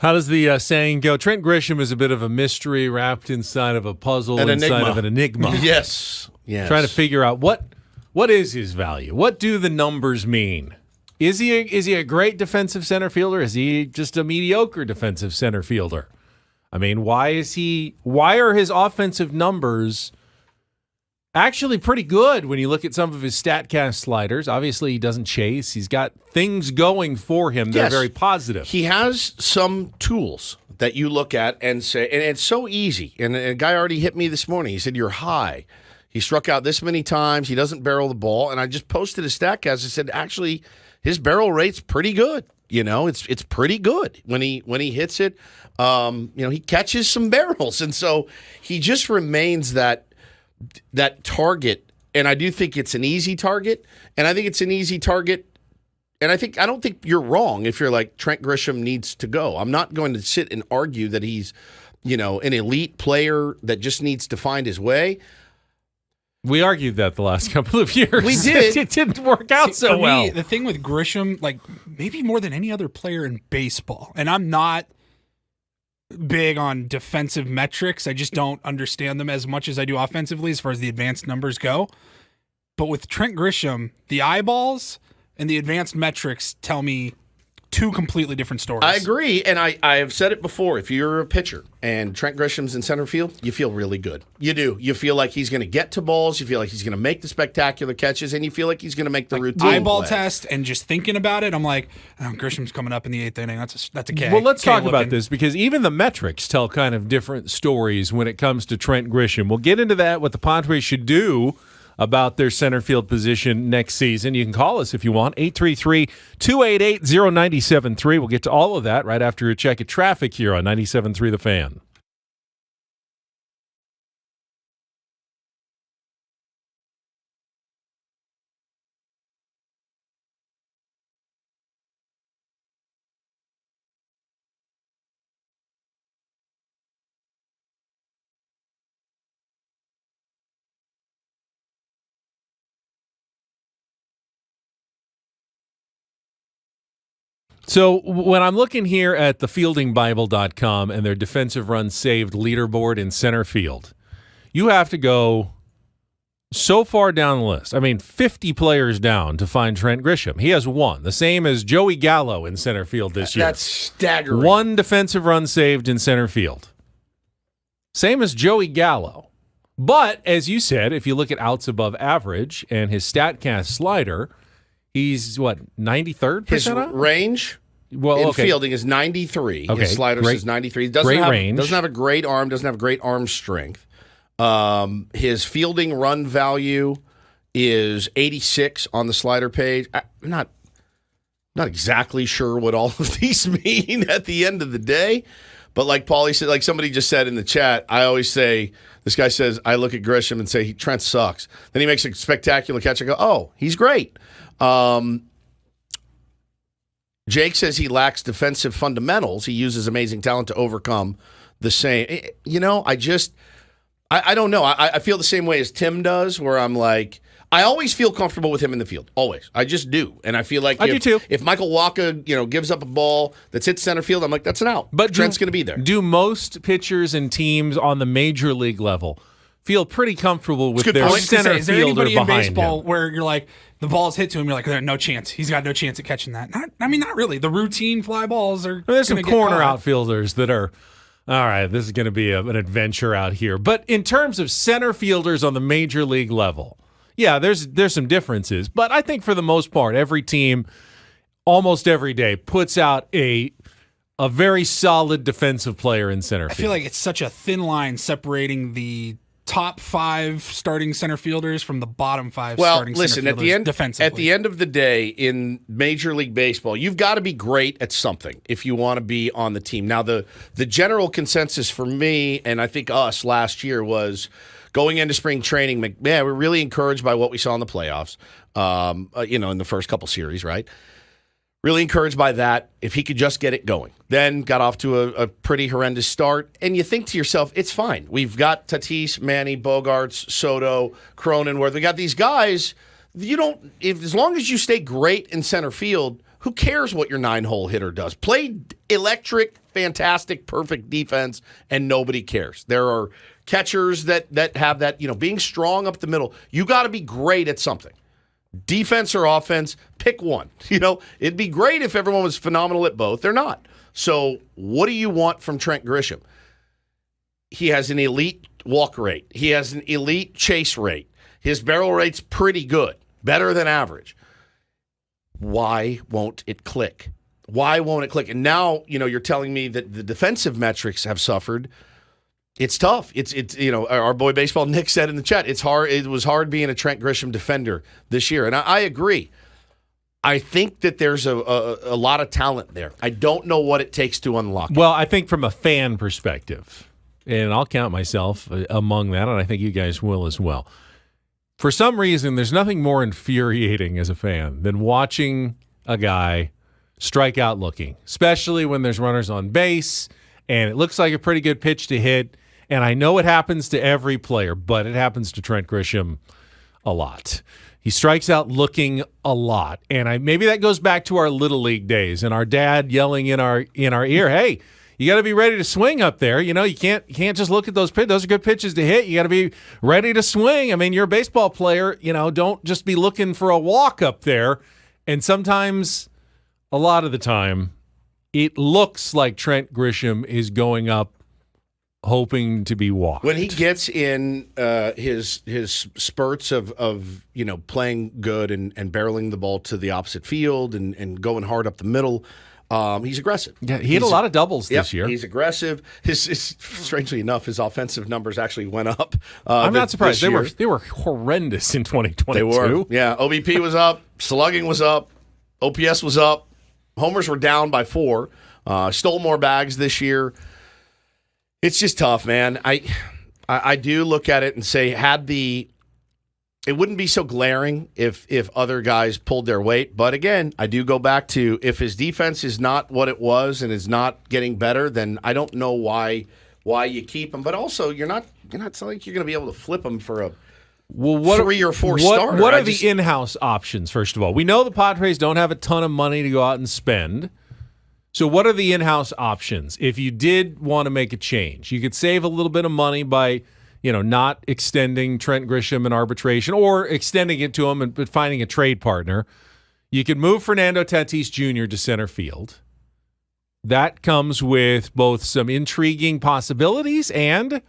How does the saying go? Trent Grisham is a bit of a mystery wrapped inside of a puzzle, inside of an enigma. Yes. Trying to figure out what is his value? What do the numbers mean? Is he a great defensive center fielder? Is he just a mediocre defensive center fielder? I mean, why are his offensive numbers actually pretty good when you look at some of his StatCast sliders? Obviously, he doesn't chase. He's got things going for him that are very positive. He has some tools that you look at and say, and it's so easy. And a guy already hit me this morning. He said, you're high. He struck out this many times. He doesn't barrel the ball. And I just posted a StatCast. I said, actually, his barrel rate's pretty good. It's pretty good when he hits it. He catches some barrels. And so he just remains that target, and I do think it's an easy target, and I think it's an easy target, and I don't think you're wrong if you're like, Trent Grisham needs to go. I'm not going to sit and argue that he's, an elite player that just needs to find his way. We argued that the last couple of years. We did. It didn't work out so well. Me, the thing with Grisham, like maybe more than any other player in baseball, and I'm not big on defensive metrics. I just don't understand them as much as I do offensively as far as the advanced numbers go. But with Trent Grisham, the eyeballs and the advanced metrics tell me two completely different stories. I agree, and I have said it before. If you're a pitcher and Trent Grisham's in center field, you feel really good. You do. You feel like he's going to get to balls. You feel like he's going to make the spectacular catches, and you feel like he's going to make the routine eyeball play. test, and just thinking about it, I'm like, Grisham's coming up in the 8th inning. That's a K. Well, let's K talk looking. about this, because even the metrics tell kind of different stories when it comes to Trent Grisham. We'll get into that, what the Padres should do about their center field position next season. You can call us if you want, 833-288-0973. We'll get to all of that right after a check of traffic here on 97.3 The Fan. So when I'm looking here at the fieldingbible.com and their defensive runs saved leaderboard in center field, you have to go so far down the list. I mean, 50 players down to find Trent Grisham. He has one, the same as Joey Gallo in center field this year. That's staggering. One defensive run saved in center field. Same as Joey Gallo. But, as you said, if you look at outs above average and his StatCast slider, he's, 93rd His percentile? range in fielding is 93. Okay, His sliders great, is 93. Great range. Doesn't have a great arm, doesn't have great arm strength. His fielding run value is 86 on the slider page. I'm not exactly sure what all of these mean at the end of the day. But like Paulie said, like somebody just said in the chat, I always say, this guy says, I look at Grisham and say, Trent sucks. Then he makes a spectacular catch. I go, oh, he's great. Jake says he lacks defensive fundamentals. He uses amazing talent to overcome the same. I don't know. I feel the same way as Tim does, where I'm like, I always feel comfortable with him in the field. Always. I just do. And I feel like I do too. If Michael Wacha, gives up a ball that's hit center field, I'm like, that's an out. But Trent's going to be there. Do most pitchers and teams on the major league level feel pretty comfortable with their center is there fielder anybody in behind baseball him? Where you're like, the ball's hit to him, you're like, no chance. He's got no chance at catching that. Not really. The routine fly balls are. There's some corner caught. outfielders that are, all right, this is going to be an adventure out here. But in terms of center fielders on the major league level, yeah, there's some differences. But I think for the most part, every team, almost every day, puts out a very solid defensive player in center field. I feel like it's such a thin line separating the top 5 starting center fielders from the bottom 5 starting center fielders defensively. At the end of the day, in Major League Baseball, you've got to be great at something if you want to be on the team. Now, the general consensus for me, and I think us last year, was going into spring training, we're really encouraged by what we saw in the playoffs, in the first couple series, right? Really encouraged by that. If he could just get it going. Then got off to a pretty horrendous start. And you think to yourself, it's fine. We've got Tatis, Manny, Bogarts, Soto, Cronenworth. We got these guys. As long as you stay great in center field, who cares what your 9-hole hitter does? Play electric fantastic, perfect defense, and nobody cares. There are catchers that have that, being strong up the middle. You got to be great at something. Defense or offense, pick one. It'd be great if everyone was phenomenal at both. They're not. So what do you want from Trent Grisham? He has an elite walk rate. He has an elite chase rate. His barrel rate's pretty good, better than average. Why won't it click? Why won't it click? And now, you're telling me that the defensive metrics have suffered. It's tough. It's our boy Baseball Nick said in the chat, it's hard. It was hard being a Trent Grisham defender this year. And I agree. I think that there's a lot of talent there. I don't know what it takes to unlock it. Well, I think from a fan perspective, and I'll count myself among that, and I think you guys will as well. For some reason, there's nothing more infuriating as a fan than watching a guy strike out looking, especially when there's runners on base and it looks like a pretty good pitch to hit. And I know it happens to every player, but it happens to Trent Grisham a lot. He strikes out looking a lot. And maybe that goes back to our Little League days and our dad yelling in our ear, hey, you got to be ready to swing up there. You can't just look at those pitches. Those are good pitches to hit. You got to be ready to swing. I mean, you're a baseball player. Don't just be looking for a walk up there. And sometimes, a lot of the time, it looks like Trent Grisham is going up hoping to be walked. When he gets in his spurts of playing good and barreling the ball to the opposite field and going hard up the middle, he's aggressive. Yeah, he hit a lot of doubles this year. He's aggressive. Strangely enough, his offensive numbers actually went up. I'm not surprised. They were horrendous in 2022. They were. Yeah, OBP was up. Slugging was up. OPS was up. Homers were down by 4. Stole more bags this year. It's just tough, man. I do look at it and say, it wouldn't be so glaring if other guys pulled their weight. But again, I do go back to, if his defense is not what it was and is not getting better, then I don't know why you keep him. But also, you're not it's not like you're going to be able to flip him for a 3 or 4 starter. What are the in-house options, first of all? We know the Padres don't have a ton of money to go out and spend. So what are the in-house options? If you did want to make a change, you could save a little bit of money by, not extending Trent Grisham in arbitration or extending it to him but finding a trade partner. You could move Fernando Tatis Jr. to center field. That comes with both some intriguing possibilities and,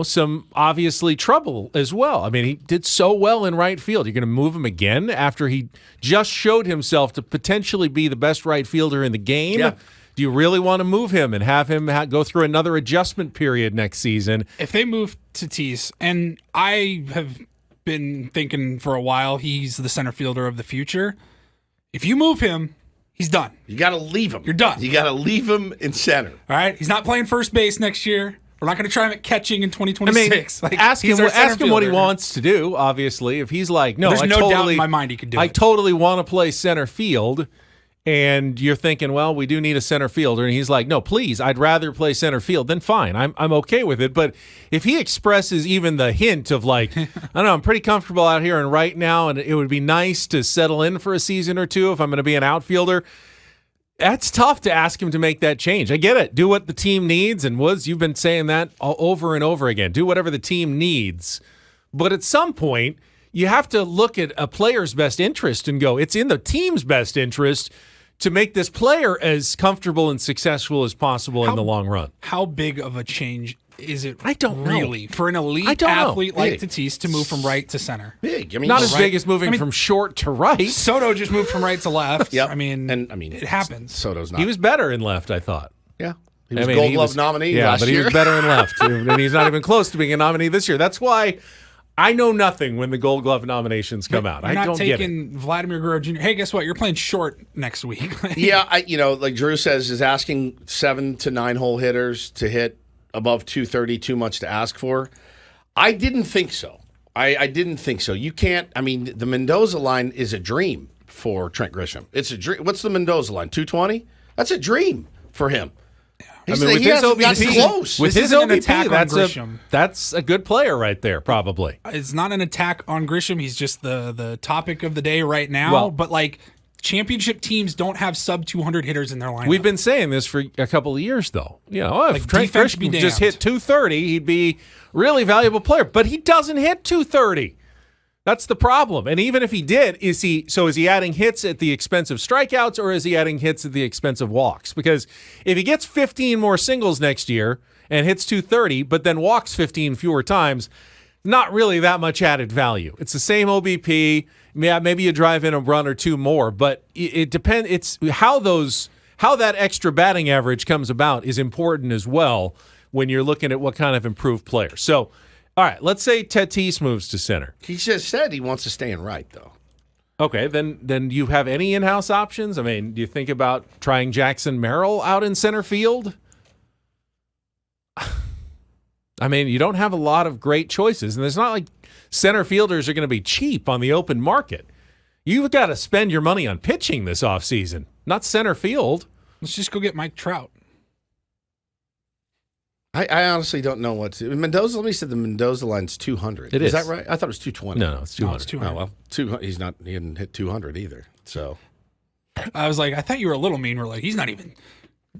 some obviously trouble as well. I mean, he did so well in right field. You're going to move him again after he just showed himself to potentially be the best right fielder in the game? Yeah. Do you really want to move him and have him go through another adjustment period next season? If they move Tatis, and I have been thinking for a while he's the center fielder of the future, if you move him, he's done. You got to leave him. You're done. You got to leave him in center. All right? He's not playing first base next year. We're not going to try him at catching in 2026. Ask him what he wants to do, obviously. If he's like, no, there's no doubt in my mind he could do it. I totally want to play center field, and you're thinking, well, we do need a center fielder, and he's like, no, please, I'd rather play center field, then fine. I'm okay with it. But if he expresses even the hint of like, I don't know, I'm pretty comfortable out here and right now, and it would be nice to settle in for a season or two if I'm going to be an outfielder, that's tough to ask him to make that change. I get it. Do what the team needs. And Woods, you've been saying that over and over again. Do whatever the team needs. But at some point, you have to look at a player's best interest and go, it's in the team's best interest to make this player as comfortable and successful as possible in the long run. How big of a change is it I don't really know. for an elite athlete like Tatis to move from right to center? Big. I mean, not as big as moving from short to right. Soto just moved from right to left. Yep. I mean, it happens. Soto's not. He was better in left, I thought. Yeah. He was Gold Glove nominee last year. He was better in left. And he's not even close to being a nominee this year. That's why I know nothing when the Gold Glove nominations come out. I don't get it. You're not taking Vladimir Guerrero Jr. Hey, guess what? You're playing short next week. Yeah, like Drew says, is asking 7 to 9 hole hitters to hit above 230 too much to ask for? I didn't think so. I didn't think so. You can't. I mean, the Mendoza line is a dream for Trent Grisham. It's a dream. What's the Mendoza line? 220? That's a dream for him. I mean, with his OBP, close. With his OBP, that's a good player right there, probably. It's not an attack on Grisham. He's just the topic of the day right now. Well, but like, championship teams don't have sub 200 hitters in their lineup. We've been saying this for a couple of years, though. You know, if Trent defense be Grisham just damned. hit 230, he'd be really valuable player. But he doesn't hit 230. That's the problem. And even if he did, is he adding hits at the expense of strikeouts, or is he adding hits at the expense of walks? Because if he gets 15 more singles next year and hits 230, but then walks 15 fewer times, not really that much added value. It's the same OBP. Yeah, maybe you drive in a run or two more, but it depends. It's how that extra batting average comes about is important as well when you're looking at what kind of improved player. So, all right, let's say Tatis moves to center. He just said he wants to stay in right, though. Okay, then do you have any in-house options? I mean, do you think about trying Jackson Merrill out in center field? I mean, you don't have a lot of great choices, and it's not like center fielders are going to be cheap on the open market. You've got to spend your money on pitching this offseason, not center field. Let's just go get Mike Trout. I honestly don't know what to. Mendoza, let me say the Mendoza line's 200. It is is that right? I thought it was 220. No, it's 200. No, it's 200. Oh, well, 200. He didn't hit 200 either. So I was like, I thought you were a little mean. We're like, he's not even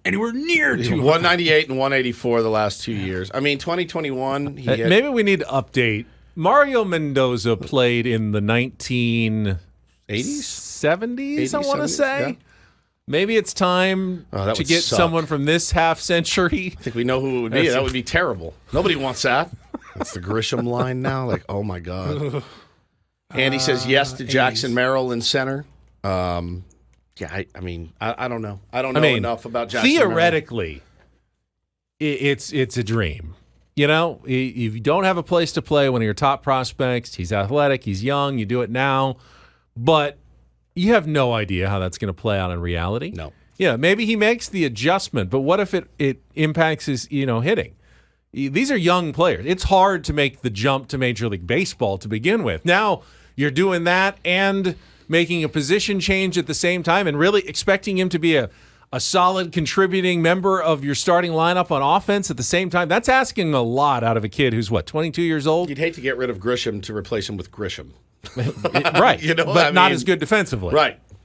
anywhere near 200. 198 and 184 the last 2 years. I mean, 2021, he hit. Maybe we need to update. Mario Mendoza played in the 1970s, 80s, I want to 70s, say. yeah. Maybe it's time that to would get suck. someone from this half century. I think we know who it would be. That would be terrible. Nobody wants that. That's the Grisham line now. Like, oh my God. Andy says yes to Jackson 80s. Merrill in center. Yeah, I mean, I don't know. I don't know enough about Jackson Theoretically, it's a dream. You know, if you don't have a place to play, one of your top prospects, he's athletic, he's young, you do it now, but you have no idea how that's going to play out in reality. No. Yeah, maybe he makes the adjustment, but what if it impacts his, hitting? These are young players. It's hard to make the jump to Major League Baseball to begin with. Now you're doing that and making a position change at the same time and really expecting him to be a solid contributing member of your starting lineup on offense at the same time. That's asking a lot out of a kid who's, 22 years old? You'd hate to get rid of Grisham to replace him with Grisham. Right. You know, but not as good defensively. Right.